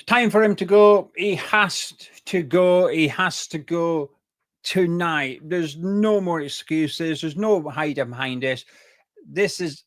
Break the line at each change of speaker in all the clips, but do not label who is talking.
Time for him to go. He has to go. He has to go tonight. There's no more excuses. There's no hiding behind this. This is,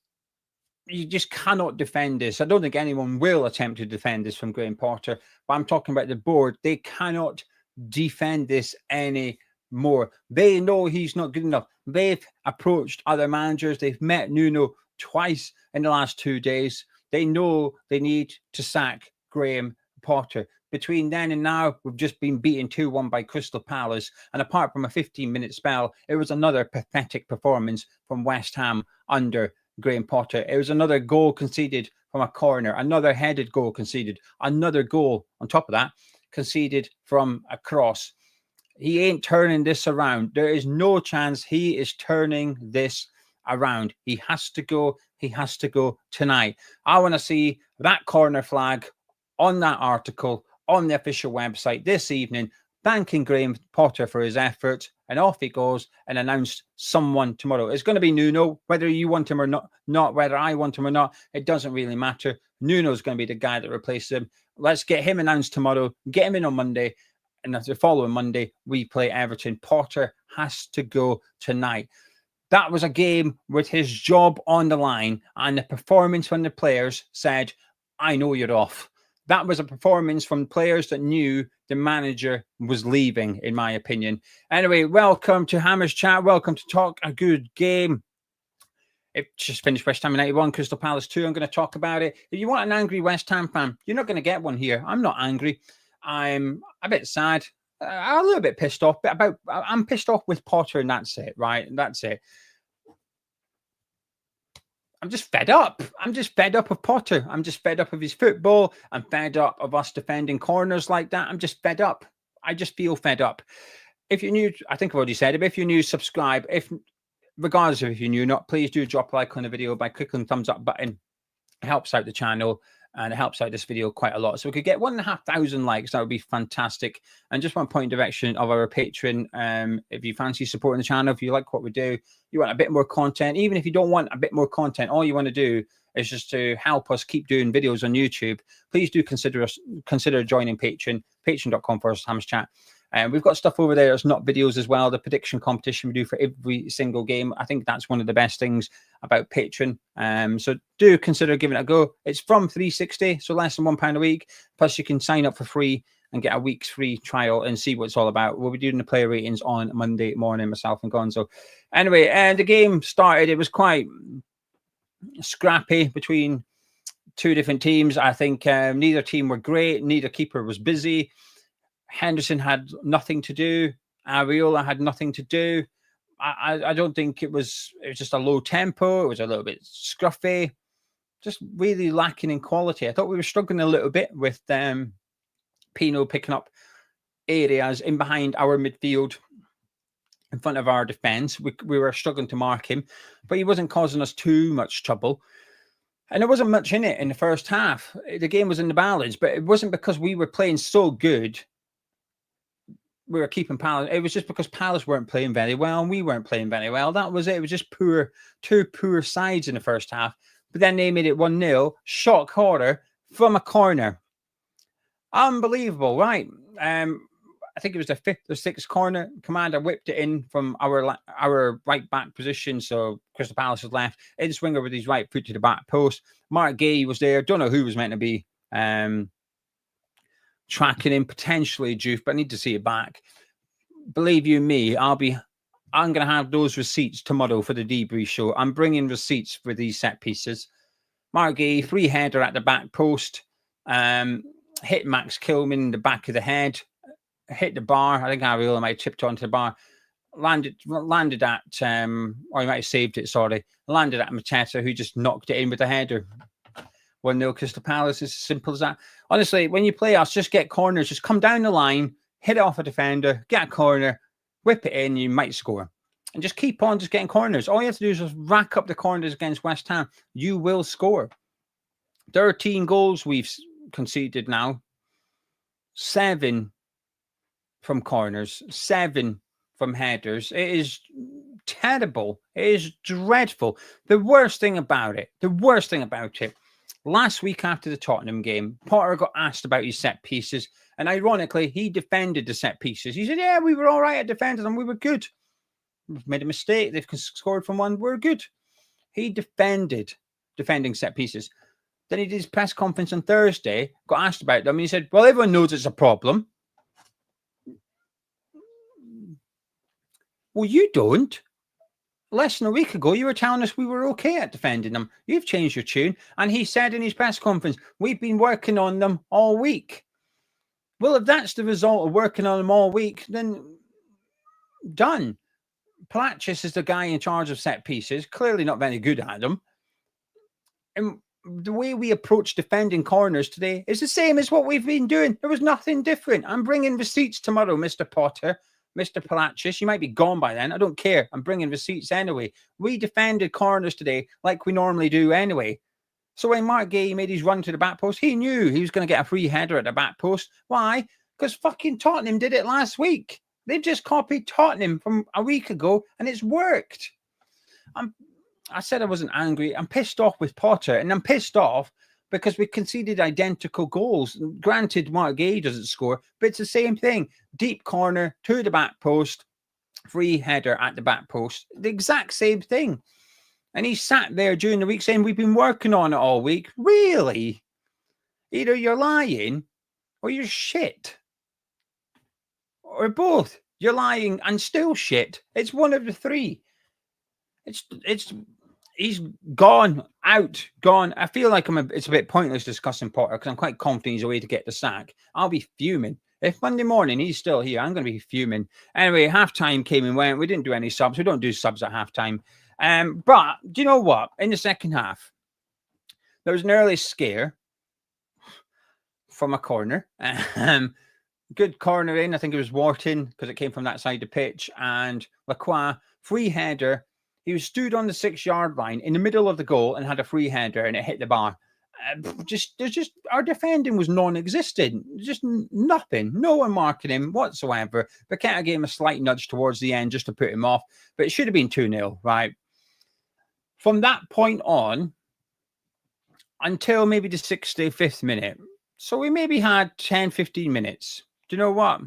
you just cannot defend this. I don't think anyone will attempt to defend this from Graham Potter, but I'm talking about the board. They cannot defend this anymore. They know he's not good enough. They've approached other managers. They've met Nuno twice in the last 2 days. They know they need to sack Graham Potter. Between then and now, we've just been beaten 2-1 by Crystal Palace. And apart from a 15-minute spell, it was another pathetic performance from West Ham under Graham Potter. It was another goal conceded from a corner, another headed goal conceded, another goal on top of that conceded from a cross. He ain't turning this around. There is no chance he is turning this around. He has to go. He has to go tonight. I want to see that corner flag on that article on the official website this evening, thanking Graham Potter for his effort, and off he goes and announce someone tomorrow. It's going to be Nuno, whether you want him or not, whether I want him or not, it doesn't really matter. Nuno's going to be the guy that replaces him. Let's get him announced tomorrow, get him in on Monday, and the following Monday, we play Everton. Potter has to go tonight. That was a game with his job on the line, and the performance from the players said, I know you're off. That was a performance from players that knew the manager was leaving, in my opinion. Anyway, welcome to Hammers Chat. Welcome to Talk a Good Game. It just finished West Ham United 1, Crystal Palace 2. I'm going to talk about it. If you want an angry West Ham fan, you're not going to get one here. I'm not angry. I'm a bit sad. I'm a little bit pissed off. But I'm pissed off with Potter, and that's it, right? That's it. I'm just fed up. I'm just fed up of Potter. I'm just fed up of his football. I'm fed up of us defending corners like that. I'm just fed up. I just feel fed up. If you're new, I think I've already said it, but if you're new, subscribe. Regardless of if you're new or not, please do drop a like on the video by clicking the thumbs up button. It helps out the channel and it helps out this video quite a lot. So we could get 1,500 likes. That would be fantastic. And just one point of direction of our Patreon. If you fancy supporting the channel, if you like what we do, you want a bit more content, even if you don't want a bit more content, all you want to do is just to help us keep doing videos on YouTube. Please do consider joining Patreon, patreon.com/HammersChat. And we've got stuff over there that's not videos as well. The prediction competition we do for every single game. I think that's one of the best things about Patreon. So do consider giving it a go. It's from $3.60, so less than £1 a week. Plus you can sign up for free and get a week's free trial and see what it's all about. We'll be doing the player ratings on Monday morning, myself and Gonzo. Anyway, the game started. It was quite scrappy between two different teams. I think neither team were great. Neither keeper was busy. Henderson had nothing to do. Areola had nothing to do. I don't think it was just a low tempo. It was a little bit scruffy, just really lacking in quality. I thought we were struggling a little bit with Pino picking up areas in behind our midfield in front of our defence. We were struggling to mark him, but he wasn't causing us too much trouble. And there wasn't much in it in the first half. The game was in the balance, but it wasn't because we were playing so good we were keeping Palace. It was just because Palace weren't playing very well and we weren't playing very well. That was it. It was just two poor sides in the first half. But then they made it 1-0. Shock horror from a corner. Unbelievable, right? I think it was the 5th or 6th corner. Commander whipped it in from our right back position. So Crystal Palace was left. In swinger with his right foot to the back post. Mark Gay was there. Don't know who was meant to be tracking him, potentially Juve, but I need to see it back. Believe you me, I'm going to have those receipts tomorrow for the debrief show. I'm bringing receipts for these set pieces. Mark Gay, free header at the back post. Hit Max Kilman in the back of the head. Hit the bar. I think Areola might have tipped onto the bar. Landed at, or he might have saved it, sorry. Landed at Mateta, who just knocked it in with the header. 1-0 Crystal Palace. It's as simple as that. Honestly, when you play us, just get corners. Just come down the line, hit it off a defender, get a corner, whip it in, you might score. And just keep on just getting corners. All you have to do is just rack up the corners against West Ham. You will score. 13 goals we've conceded now. 7 from corners. 7 from headers. It is terrible. It is dreadful. The worst thing about it Last week after the Tottenham game, Potter got asked about his set pieces, and ironically, he defended the set pieces. He said, yeah, we were all right at defending them. We were good. We've made a mistake. They've scored from one. We're good. He defending set pieces. Then he did his press conference on Thursday, got asked about them, and he said, well, everyone knows it's a problem. Well, you don't. Less than a week ago, you were telling us we were okay at defending them. You've changed your tune. And he said in his press conference, we've been working on them all week. Well, if that's the result of working on them all week, then done. Palacios is the guy in charge of set pieces, clearly not very good at them. And the way we approach defending corners today is the same as what we've been doing. There was nothing different. I'm bringing receipts tomorrow, Mr. Potter. Mr. Palacios, you might be gone by then. I don't care. I'm bringing receipts anyway. We defended corners today like we normally do anyway. So when Mark Gay made his run to the back post, he knew he was going to get a free header at the back post. Why? Because fucking Tottenham did it last week. They've just copied Tottenham from a week ago, and it's worked. I said I wasn't angry. I'm pissed off with Potter, and I'm pissed off because we conceded identical goals. Granted, Mark Gay doesn't score, but it's the same thing. Deep corner to the back post, free header at the back post. The exact same thing. And he sat there during the week saying, we've been working on it all week. Really? Either you're lying or you're shit. Or both. You're lying and still shit. It's one of the three. He's gone. I feel like it's a bit pointless discussing Potter because I'm quite confident he's a way to get the sack. I'll be fuming. If Monday morning he's still here, I'm going to be fuming. Anyway, halftime came and went. We didn't do any subs. We don't do subs at halftime. But do you know what? In the second half, there was an early scare from a corner. Good corner in. I think it was Wharton because it came from that side of the pitch. And Lacroix, free header. He was stood on the 6-yard line in the middle of the goal and had a free header and it hit the bar. Our defending was non-existent. Just nothing. No one marking him whatsoever. Paqueta gave him a slight nudge towards the end just to put him off, but it should have been 2-0, right? From that point on, until maybe the 65th minute, so we maybe had 10, 15 minutes. Do you know what?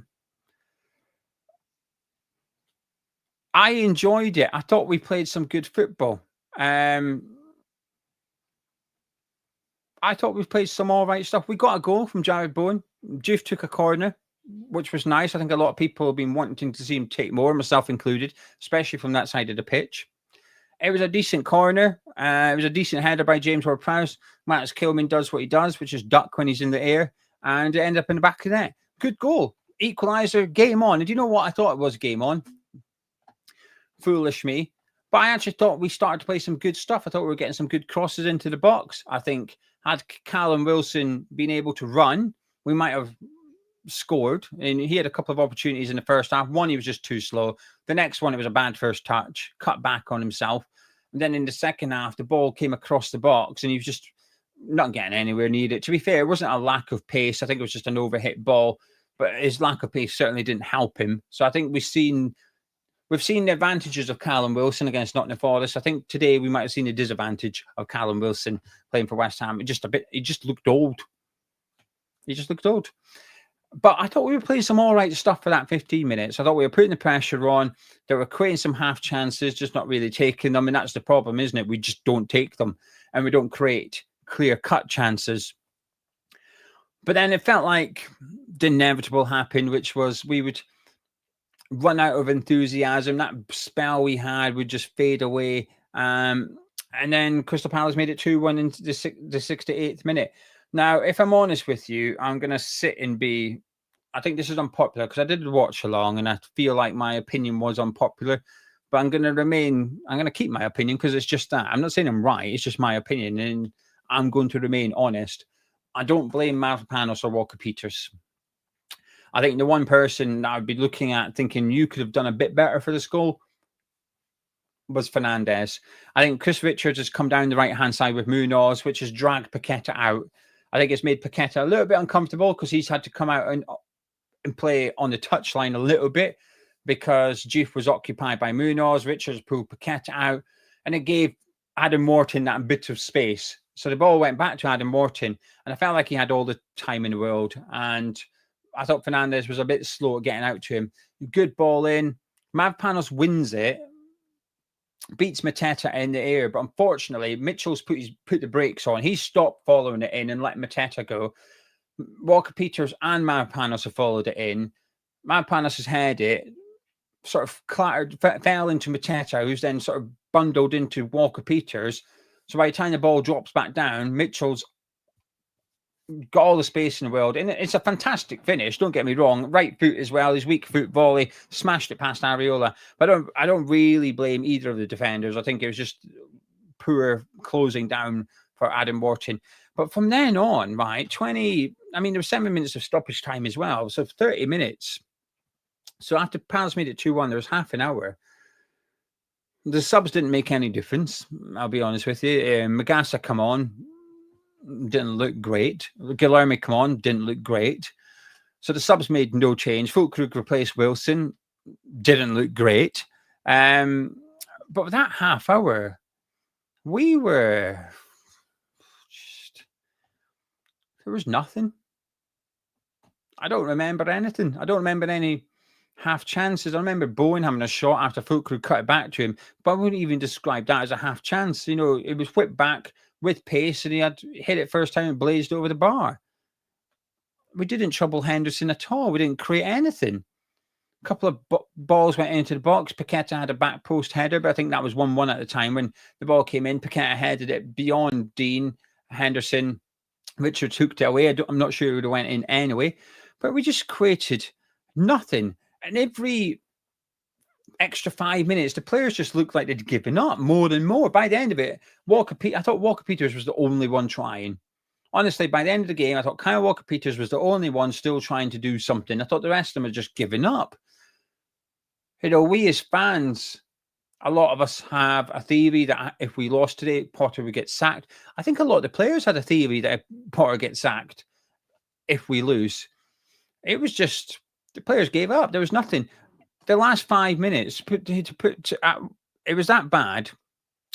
I enjoyed it. I thought we played some good football. I thought we played some all right stuff. We got a goal from Jared Bowen. Juve took a corner, which was nice. I think a lot of people have been wanting to see him take more, myself included, especially from that side of the pitch. It was a decent corner. It was a decent header by James Ward-Prowse. Max Kilman does what he does, which is duck when he's in the air, and it ended up in the back of the net. Good goal. Equaliser, game on. And do you know what I thought it was game on? Foolish me. But I actually thought we started to play some good stuff. I thought we were getting some good crosses into the box. I think had Callum Wilson been able to run, we might have scored. And he had a couple of opportunities in the first half. One, he was just too slow. The next one, it was a bad first touch, cut back on himself. And then in the second half, the ball came across the box and he was just not getting anywhere near it. To be fair, it wasn't a lack of pace. I think it was just an overhit ball. But his lack of pace certainly didn't help him. So I think we've seen the advantages of Callum Wilson against Nottingham Forest. I think today we might have seen the disadvantage of Callum Wilson playing for West Ham. He just looked old. He just looked old. But I thought we were playing some all right stuff for that 15 minutes. I thought we were putting the pressure on. They were creating some half chances, just not really taking them. And that's the problem, isn't it? We just don't take them and we don't create clear-cut chances. But then it felt like the inevitable happened, which was we would run out of enthusiasm. That spell we had would just fade away. And then Crystal Palace made it 2-1 into the 68th minute. Now, if I'm honest with you, I'm going to sit and be... I think this is unpopular because I did watch along and I feel like my opinion was unpopular. But I'm going to keep my opinion because it's just that. I'm not saying I'm right. It's just my opinion. And I'm going to remain honest. I don't blame Mavropanos or Walker-Peters. I think the one person that I'd be looking at thinking you could have done a bit better for this goal was Fernandes. I think Chris Richards has come down the right-hand side with Munoz, which has dragged Paqueta out. I think it's made Paqueta a little bit uncomfortable because he's had to come out and play on the touchline a little bit because Juve was occupied by Munoz. Richards pulled Paqueta out and it gave Adam Morton that bit of space So the ball went back to Adam Wharton, and I felt like he had all the time in the world. And I thought Fernandez was a bit slow at getting out to him. Good ball in. Mavropanos wins it, beats Mateta in the air, but unfortunately, Mitchell's put the brakes on. He stopped following it in and let Mateta go. Walker-Peters and Mavropanos have followed it in. Mavropanos has had it, sort of clattered, fell into Mateta, who's then sort of bundled into Walker-Peters. So by the time the ball drops back down, Mitchell's got all the space in the world, and it's a fantastic finish. Don't get me wrong, right foot as well. His weak foot volley smashed it past Areola. But I don't really blame either of the defenders. I think it was just poor closing down for Adam Wharton. But from then on, right, there were 7 minutes of stoppage time as well, so 30 minutes. So after Palace made it 2-1, there was half an hour. The subs didn't make any difference, I'll be honest with you. Magassa come on, didn't look great. Guilherme come on, didn't look great. So the subs made no change. Fulkrug replaced Wilson, didn't look great. But with that half hour, we were there was nothing. I don't remember anything. I don't remember any half chances. I remember Bowen having a shot after Fulkrug cut it back to him, but I wouldn't even describe that as a half chance. You know, it was whipped back with pace, and he had hit it first time and blazed over the bar. We didn't trouble Henderson at all. We didn't create anything. A couple of balls went into the box. Paqueta had a back post header, but I think that was 1-1 at the time. When the ball came in, Paqueta headed it beyond Dean. Henderson, Richards hooked it away. I'm not sure it would have went in anyway, but we just created nothing. And every extra 5 minutes, the players just looked like they'd given up more and more. By the end of it, I thought Walker-Peters was the only one trying. Honestly, by the end of the game, I thought Kyle Walker-Peters was the only one still trying to do something. I thought the rest of them had just given up. You know, we as fans, a lot of us have a theory that if we lost today, Potter would get sacked. I think a lot of the players had a theory that Potter gets sacked if we lose. It was just the players gave up. There was nothing. The last 5 minutes, it was that bad.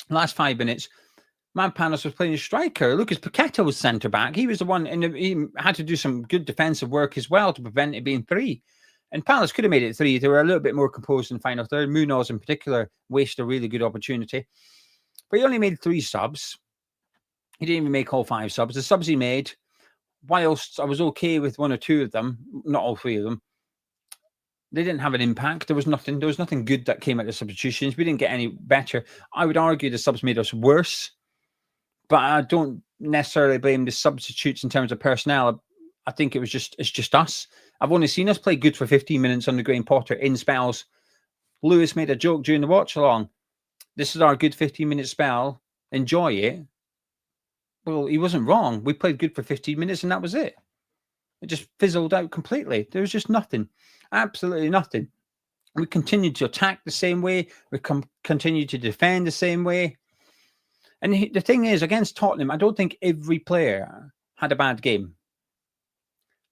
Last 5 minutes, Mavropanos was playing a striker. Lucas Paqueta was centre back. He was the one, and he had to do some good defensive work as well to prevent it being 3. And Palace could have made it 3. They were a little bit more composed in the final third. Munoz, in particular, wasted a really good opportunity. But he only made 3 subs. He didn't even make all 5 subs. The subs he made, whilst I was okay with 1 or 2 of them, not all 3 of them, they didn't have an impact. There was nothing good that came out of the substitutions. We didn't get any better. I would argue the subs made us worse, but I don't necessarily blame the substitutes in terms of personnel. I think it's just us. I've only seen us play good for 15 minutes under Graham Potter in spells. Lewis made a joke during the watch along. This is our good 15-minute spell. Enjoy it. Well, he wasn't wrong. We played good for 15 minutes and that was it. It just fizzled out completely. There was just nothing. Absolutely nothing. We continued to attack the same way. We continued to defend the same way. And the thing is, against Tottenham, I don't think every player had a bad game.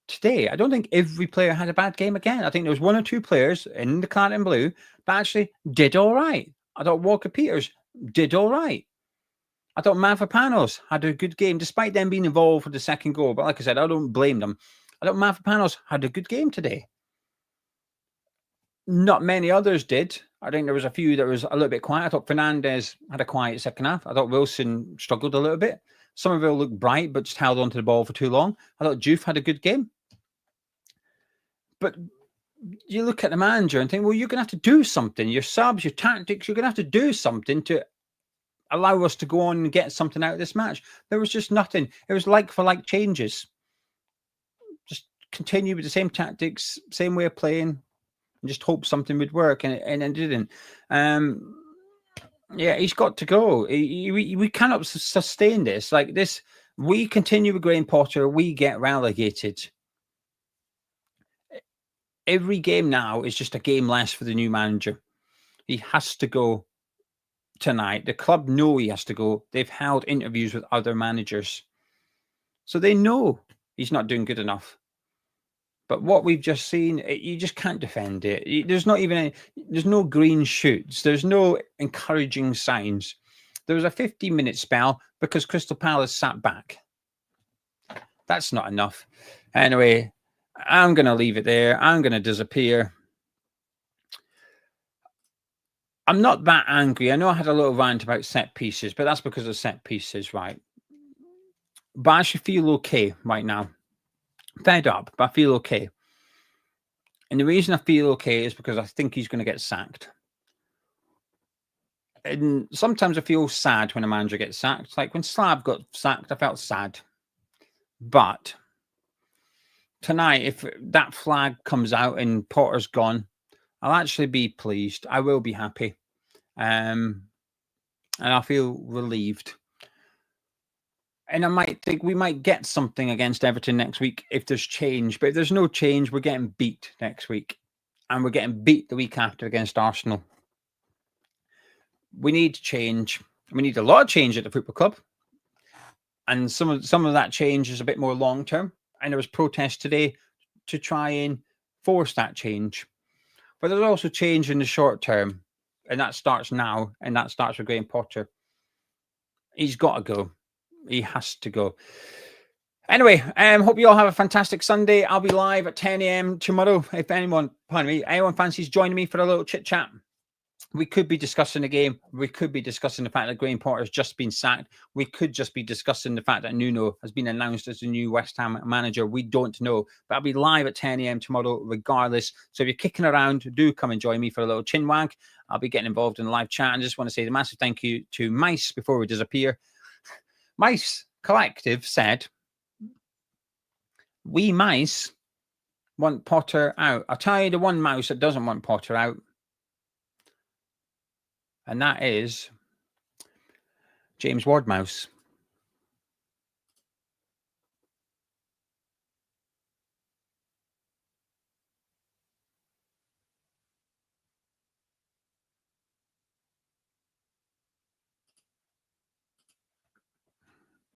Today, I don't think every player had a bad game again. I think there was 1 or 2 players in the claret and blue that actually did all right. I thought Walker-Peters did all right. I thought Mavropanos had a good game, despite them being involved with the second goal. But like I said, I don't blame them. I thought Mavropanos had a good game today. Not many others did. I think there was a few that was a little bit quiet. I thought Fernandez had a quiet second half. I thought Wilson struggled a little bit. Somerville looked bright, but just held onto the ball for too long. I thought Juve had a good game. But you look at the manager and think, well, you're going to have to do something. Your subs, your tactics, you're going to have to do something to allow us to go on and get something out of this match. There was just nothing. It was like for like changes. Just continue with the same tactics, same way of playing, and just hope something would work, and it didn't. Yeah, he's got to go. We cannot sustain this. Like this, we continue with Graham Potter, we get relegated. Every game now is just a game less for the new manager. He has to go tonight. The club know he has to go. They've held interviews with other managers. So they know he's not doing good enough. But what we've just seen, you just can't defend it. There's not even there's no green shoots. There's no encouraging signs. There was a 15-minute spell because Crystal Palace sat back. That's not enough. Anyway, I'm going to leave it there. I'm going to disappear. I'm not that angry. I know I had a little rant about set pieces, but that's because of set pieces, right? But I should feel okay right now. Fed up, but I feel okay. And the reason I feel okay is because I think he's going to get sacked. And sometimes I feel sad when a manager gets sacked. Like when Slav got sacked, I felt sad. But tonight, if that flag comes out and Potter's gone, I'll actually be pleased. I will be happy. And I feel relieved. And I might think we might get something against Everton next week if there's change. But if there's no change, we're getting beat next week. And we're getting beat the week after against Arsenal. We need change. We need a lot of change at the football club. And some of that change is a bit more long-term. And there was protest today to try and force that change. But there's also change in the short term. And that starts now. And that starts with Graham Potter. He's got to go. He has to go. Anyway, hope you all have a fantastic Sunday. I'll be live at 10 a.m. tomorrow. If anyone fancies joining me for a little chit chat, we could be discussing the game. We could be discussing the fact that Graham Potter has just been sacked. We could just be discussing the fact that Nuno has been announced as the new West Ham manager. We don't know. But I'll be live at 10 a.m. tomorrow regardless. So if you're kicking around, do come and join me for a little chin wag. I'll be getting involved in the live chat. And just want to say a massive thank you to Mice before we disappear. Mice Collective said, we mice want Potter out. I'll tell you the one mouse that doesn't want Potter out. And that is James Ward-Mouse.